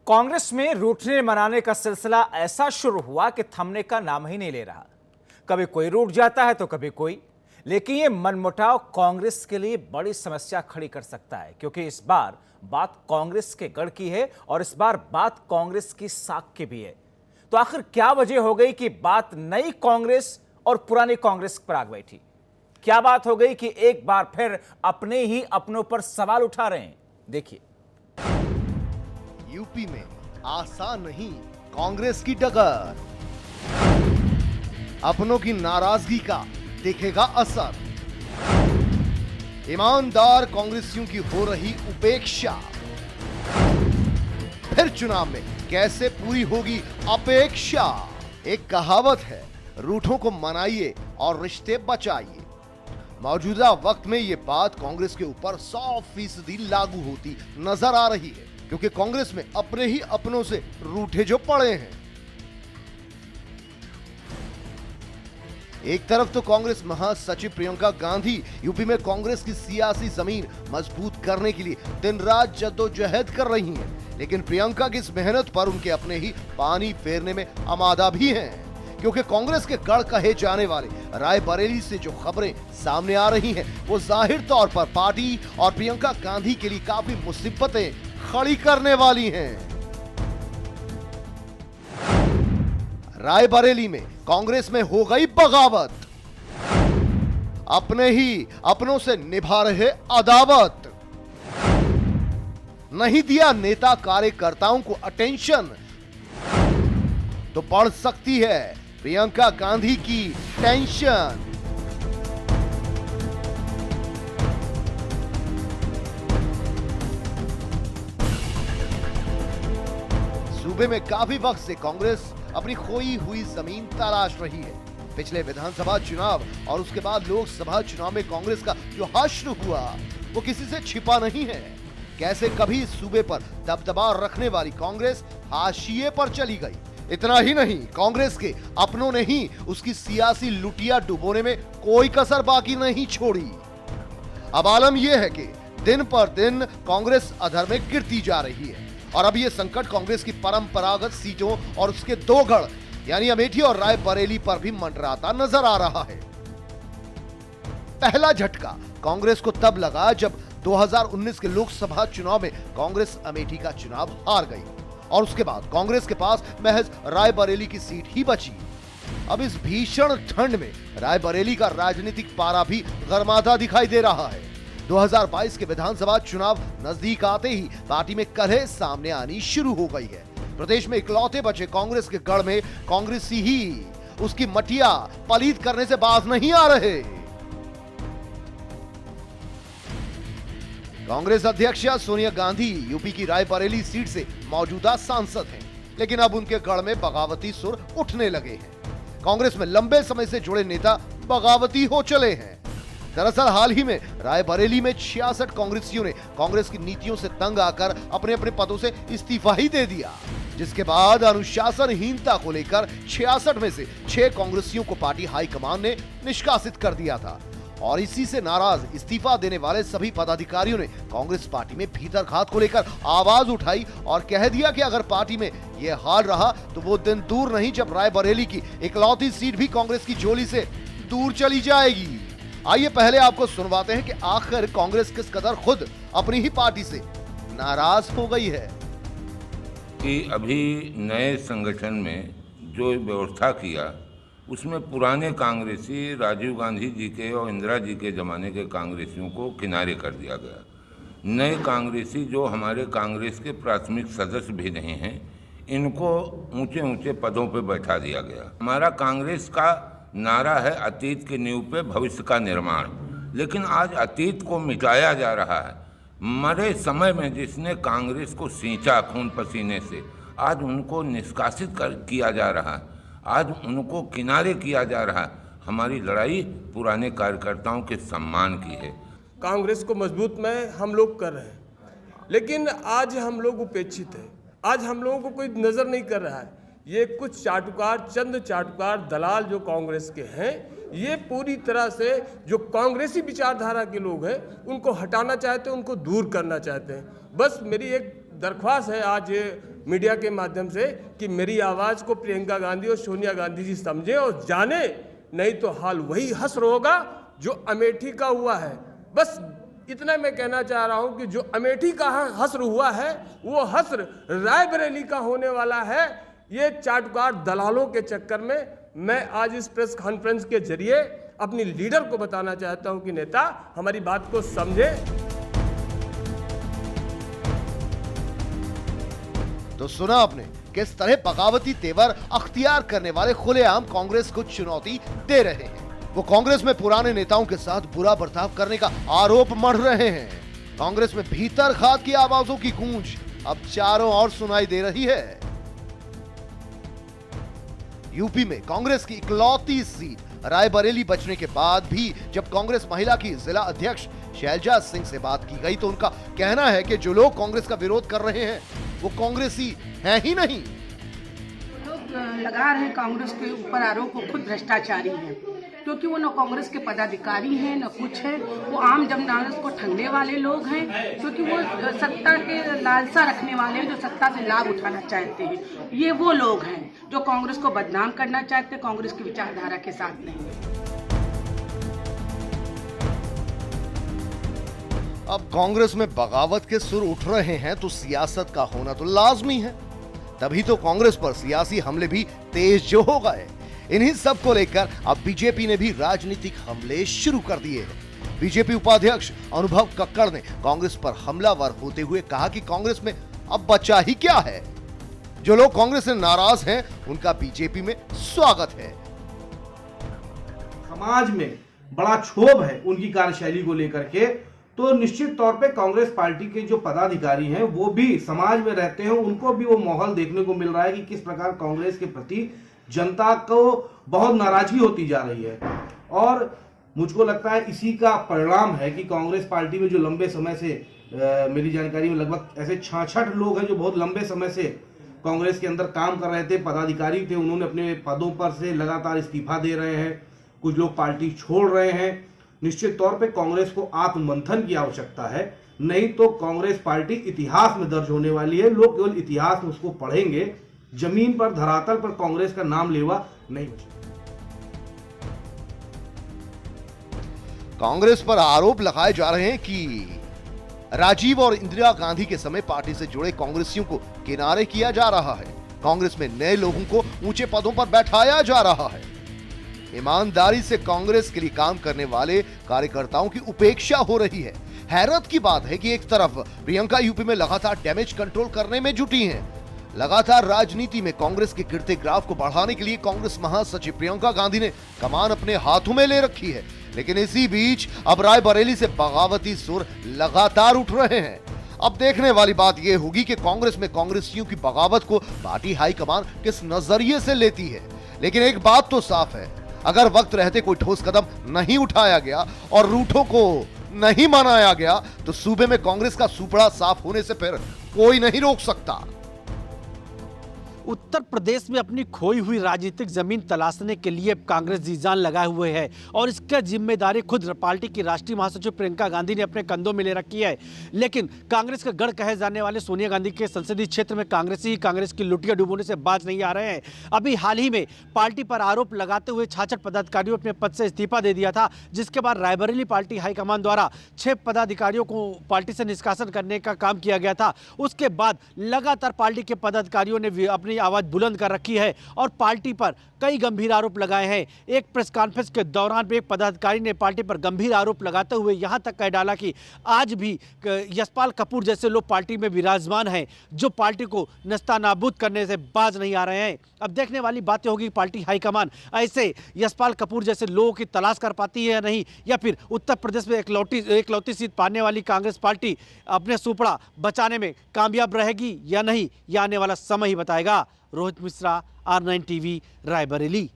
कांग्रेस में रूठने मनाने का सिलसिला ऐसा शुरू हुआ कि थमने का नाम ही नहीं ले रहा। कभी कोई रूठ जाता है तो कभी कोई, लेकिन ये मनमुटाव कांग्रेस के लिए बड़ी समस्या खड़ी कर सकता है, क्योंकि इस बार बात कांग्रेस के गढ़ की है और इस बार बात कांग्रेस की साख की भी है। तो आखिर क्या वजह हो गई कि बात नई कांग्रेस और पुरानी कांग्रेस पर आग बैठी? क्या बात हो गई कि एक बार फिर अपने ही अपनों पर सवाल उठा रहे हैं? देखिए। यूपी में आसान नहीं कांग्रेस की टक्कर, अपनों की नाराजगी का दिखेगा असर, ईमानदार कांग्रेसियों की हो रही उपेक्षा, फिर चुनाव में कैसे पूरी होगी अपेक्षा। एक कहावत है, रूठों को मनाइए और रिश्ते बचाइए। मौजूदा वक्त में यह बात कांग्रेस के ऊपर 100% लागू होती नजर आ रही है, क्योंकि कांग्रेस में अपने ही अपनों से रूठे जो पड़े हैं। एक तरफ तो कांग्रेस महासचिव प्रियंका गांधी यूपी में कांग्रेस की सियासी जमीन मजबूत करने के लिए दिन रात जद्दोजहद कर रही हैं, लेकिन प्रियंका की इस मेहनत पर उनके अपने ही पानी फेरने में आमादा भी हैं, क्योंकि कांग्रेस के गढ़ कहे जाने वाले रायबरेली से जो खबरें सामने आ रही हैं, वो जाहिर तौर पर पार्टी और प्रियंका गांधी के लिए काफी मुसीबतें खड़ी करने वाली हैं। रायबरेली में कांग्रेस में हो गई बगावत, अपने ही अपनों से निभा रहे अदावत, नहीं दिया नेता कार्यकर्ताओं को अटेंशन, तो बढ़ सकती है प्रियंका गांधी की टेंशन। सूबे में काफी वक्त से कांग्रेस अपनी खोई हुई जमीन तलाश रही है। पिछले विधानसभा चुनाव और उसके बाद लोकसभा चुनाव में कांग्रेस का जो हश्र हुआ वो किसी से छिपा नहीं है। कैसे कभी इस सूबे पर दबदबा रखने वाली कांग्रेस हाशिए पर चली गई। इतना ही नहीं, कांग्रेस के अपनों ने ही उसकी सियासी लुटिया डुबोने में कोई कसर बाकी नहीं छोड़ी। अब आलम यह है कि दिन पर दिन कांग्रेस अधर में गिरती जा रही है और अब यह संकट कांग्रेस की परंपरागत सीटों और उसके दो गढ़ यानी अमेठी और रायबरेली पर भी मंडराता नजर आ रहा है। पहला झटका कांग्रेस को तब लगा जब 2019 के लोकसभा चुनाव में कांग्रेस अमेठी का चुनाव हार गई और उसके बाद कांग्रेस के पास महज रायबरेली की सीट ही बची। अब इस भीषण ठंड में रायबरेली का राजनीतिक पारा भी गरमाता दिखाई दे रहा है। 2022 के विधानसभा चुनाव नजदीक आते ही पार्टी में कलह सामने आनी शुरू हो गई है। प्रदेश में इकलौते बचे कांग्रेस के गढ़ में कांग्रेसी ही उसकी मटिया पलीत करने से बाज नहीं आ रहे। कांग्रेस अध्यक्ष सोनिया गांधी यूपी की रायबरेली सीट से मौजूदा सांसद हैं, लेकिन अब उनके गढ़ में बगावती सुर उठने लगे हैं। कांग्रेस में लंबे समय से जुड़े नेता बगावती हो चले हैं। दरअसल हाल ही में रायबरेली में 66 कांग्रेसियों ने कांग्रेस की नीतियों से तंग आकर अपने अपने पदों से इस्तीफा ही दे दिया, जिसके बाद अनुशासनहीनता को लेकर 66 में से 6 कांग्रेसियों को पार्टी हाईकमान ने निष्कासित कर दिया था और इसी से नाराज इस्तीफा देने वाले सभी पदाधिकारियों ने कांग्रेस पार्टी में भीतरघात को लेकर आवाज उठाई और कह दिया कि अगर पार्टी में यह हाल रहा तो वो दिन दूर नहीं जब रायबरेली की इकलौती सीट भी कांग्रेस की झोली से दूर चली जाएगी। आइए पहले आपको सुनवाते हैं कि आखिर कांग्रेस किस कदर खुद अपनी ही पार्टी से नाराज हो गई है। कि अभी नए संगठन में जो व्यवस्था किया उसमें पुराने कांग्रेसी राजीव गांधी जी के और इंदिरा जी के ज़माने के कांग्रेसियों को किनारे कर दिया गया। नए कांग्रेसी जो हमारे कांग्रेस के प्राथमिक सदस्य भी नहीं हैं, इनको ऊंचे ऊंचे पदों पर बैठा दिया गया। हमारा कांग्रेस का नारा है अतीत की नींव पे भविष्य का निर्माण, लेकिन आज अतीत को मिटाया जा रहा है। मरे समय में जिसने कांग्रेस को सींचा खून पसीने से, आज उनको निष्कासित किया जा रहा है, आज उनको किनारे किया जा रहा है। हमारी लड़ाई पुराने कार्यकर्ताओं के सम्मान की है। कांग्रेस को मजबूत में हम लोग कर रहे हैं, लेकिन आज हम लोग उपेक्षित हैं। आज हम लोगों को कोई नज़र नहीं कर रहा है। ये कुछ चाटुकार, चंद चाटुकार दलाल जो कांग्रेस के हैं, ये पूरी तरह से जो कांग्रेसी विचारधारा के लोग हैं उनको हटाना चाहते हैं, उनको दूर करना चाहते हैं। बस मेरी एक दरख्वास्त है आज मीडिया के माध्यम से कि मेरी आवाज़ को प्रियंका गांधी और सोनिया गांधी जी समझे और जाने, नहीं तो हाल वही हश्र होगा जो अमेठी का हुआ है। बस इतना मैं कहना चाह रहा हूं कि जो अमेठी का हश्र हुआ है वो हश्र रायबरेली का होने वाला है। ये चाटुकार दलालों के चक्कर में मैं आज इस प्रेस कॉन्फ्रेंस के जरिए अपनी लीडर को बताना चाहता हूं कि नेता हमारी बात को समझे। तो सुना आपने किस तरह बगावती तेवर अख्तियार करने वाले खुलेआम कांग्रेस को चुनौती दे रहे हैं। वो कांग्रेस में पुराने नेताओं के साथ बुरा बर्ताव करने का आरोप मढ़ रहे हैं। कांग्रेस में भीतर खाद की आवाजों की गूंज अब चारों ओर सुनाई दे रही है। यूपी में कांग्रेस की इकलौती सीट रायबरेली बचने के बाद भी जब कांग्रेस महिला की जिला अध्यक्ष शैलजा सिंह से बात की गई तो उनका कहना है कि जो लोग कांग्रेस का विरोध कर रहे हैं वो कांग्रेसी हैं ही नहीं। लोग लगा रहे हैं कांग्रेस के ऊपर आरोप, वो खुद भ्रष्टाचारी हैं, क्योंकि वो न कांग्रेस के पदाधिकारी हैं न कुछ है। वो आम जनमानस को ठगने वाले लोग हैं, क्योंकि वो सत्ता के लालसा रखने वाले हैं जो सत्ता से लाभ उठाना चाहते हैं। ये वो लोग हैं जो कांग्रेस को बदनाम करना चाहते हैं, कांग्रेस की विचारधारा के साथ नहीं। अब कांग्रेस में बगावत के सुर उठ रहे हैं तो सियासत का होना तो लाजमी है, तभी तो कांग्रेस पर सियासी हमले भी तेज जो हो गए। इन्हीं सब को लेकर अब बीजेपी ने भी राजनीतिक हमले शुरू कर दिए हैं। बीजेपी उपाध्यक्ष अनुभव कक्कड़ ने कांग्रेस पर हमलावर होते हुए कहा कि कांग्रेस में अब बचा ही क्या है। जो लोग कांग्रेस से नाराज हैं उनका बीजेपी में स्वागत है। समाज में बड़ा क्षोभ है उनकी कार्यशैली को लेकर के, तो निश्चित तौर पे कांग्रेस पार्टी के जो पदाधिकारी हैं वो भी समाज में रहते हैं, उनको भी वो माहौल देखने को मिल रहा है कि किस प्रकार कांग्रेस के प्रति जनता को बहुत नाराजगी होती जा रही है। और मुझको लगता है इसी का परिणाम है कि कांग्रेस पार्टी में जो लंबे समय से मेरी जानकारी में लगभग ऐसे 66 लोग हैं जो बहुत लंबे समय से कांग्रेस के अंदर काम कर रहे थे, पदाधिकारी थे, उन्होंने अपने पदों पर से लगातार इस्तीफा दे रहे हैं, कुछ लोग पार्टी छोड़ रहे हैं। निश्चित तौर पे कांग्रेस को आत्ममंथन की आवश्यकता है, नहीं तो कांग्रेस पार्टी इतिहास में दर्ज होने वाली है। लोग केवल इतिहास में उसको पढ़ेंगे, जमीन पर धरातल पर कांग्रेस का नाम लेवा नहीं बचेगा। कांग्रेस पर आरोप लगाए जा रहे हैं कि राजीव और इंदिरा गांधी के समय पार्टी से जुड़े कांग्रेसियों को किनारे किया जा रहा है। कांग्रेस में नए लोगों को ऊंचे पदों पर बैठाया जा रहा है। ईमानदारी से कांग्रेस के लिए काम करने वाले कार्यकर्ताओं की उपेक्षा हो रही है। हैरत की बात है कि एक तरफ प्रियंका यूपी में लगातार डैमेज कंट्रोल करने में जुटी हैं। लगातार राजनीति में कांग्रेस के गिरते ग्राफ को बढ़ाने के लिए कांग्रेस महासचिव प्रियंका गांधी ने कमान अपने हाथों में ले रखी है। लेकिन इसी बीच अब रायबरेली से बगावती सुर लगातार उठ रहे हैं। अब देखने वाली बात यह होगी कि कांग्रेस में कांग्रेसियों की बगावत को पार्टी हाईकमान किस नजरिए से लेती है। लेकिन एक बात तो साफ है, अगर वक्त रहते कोई ठोस कदम नहीं उठाया गया और रूठों को नहीं मनाया गया तो सूबे में कांग्रेस का सुपड़ा साफ होने से फिर कोई नहीं रोक सकता। उत्तर प्रदेश में अपनी खोई हुई राजनीतिक जमीन तलाशने के लिए कांग्रेस जी जान लगाए हुए है और इसका जिम्मेदारी खुद पार्टी की राष्ट्रीय महासचिव प्रियंका गांधी ने अपने कंधों में ले रखी है। लेकिन कांग्रेस का गढ़ कहे जाने वाले सोनिया गांधी के संसदीय क्षेत्र में कांग्रेसी ही कांग्रेस की लुटिया डुबोने से बाज नहीं आ रहे हैं। अभी हाल ही में पार्टी पर आरोप लगाते हुए 66 पदाधिकारियों अपने पद से इस्तीफा दे दिया था, जिसके बाद रायबरेली पार्टी हाईकमान द्वारा 6 पदाधिकारियों को पार्टी से निष्कासन करने का काम किया गया था। उसके बाद लगातार पार्टी के पदाधिकारियों ने अपनी आवाज बुलंद कर रखी है और पार्टी पर कई गंभीर आरोप लगाए हैं। एक प्रेस कॉन्फ्रेंस के दौरान भी एक पदाधिकारी ने पार्टी पर गंभीर आरोप लगाते हुए यहां तक कह डाला कि आज भी यशपाल कपूर जैसे लोग पार्टी में विराजमान हैं जो पार्टी को नस्तानाबूद करने से बाज नहीं आ रहे हैं। अब देखने वाली बातें होगी पार्टी हाईकमान ऐसे यशपाल कपूर जैसे लोगों की तलाश कर पाती है या नहीं, या फिर उत्तर प्रदेश में एकलौती सीट पाने वाली कांग्रेस पार्टी अपने सुपड़ा बचाने में कामयाब रहेगी या नहीं, यह आने वाला समय ही बताएगा। Rohit Mishra, R9 TV, Raebareli.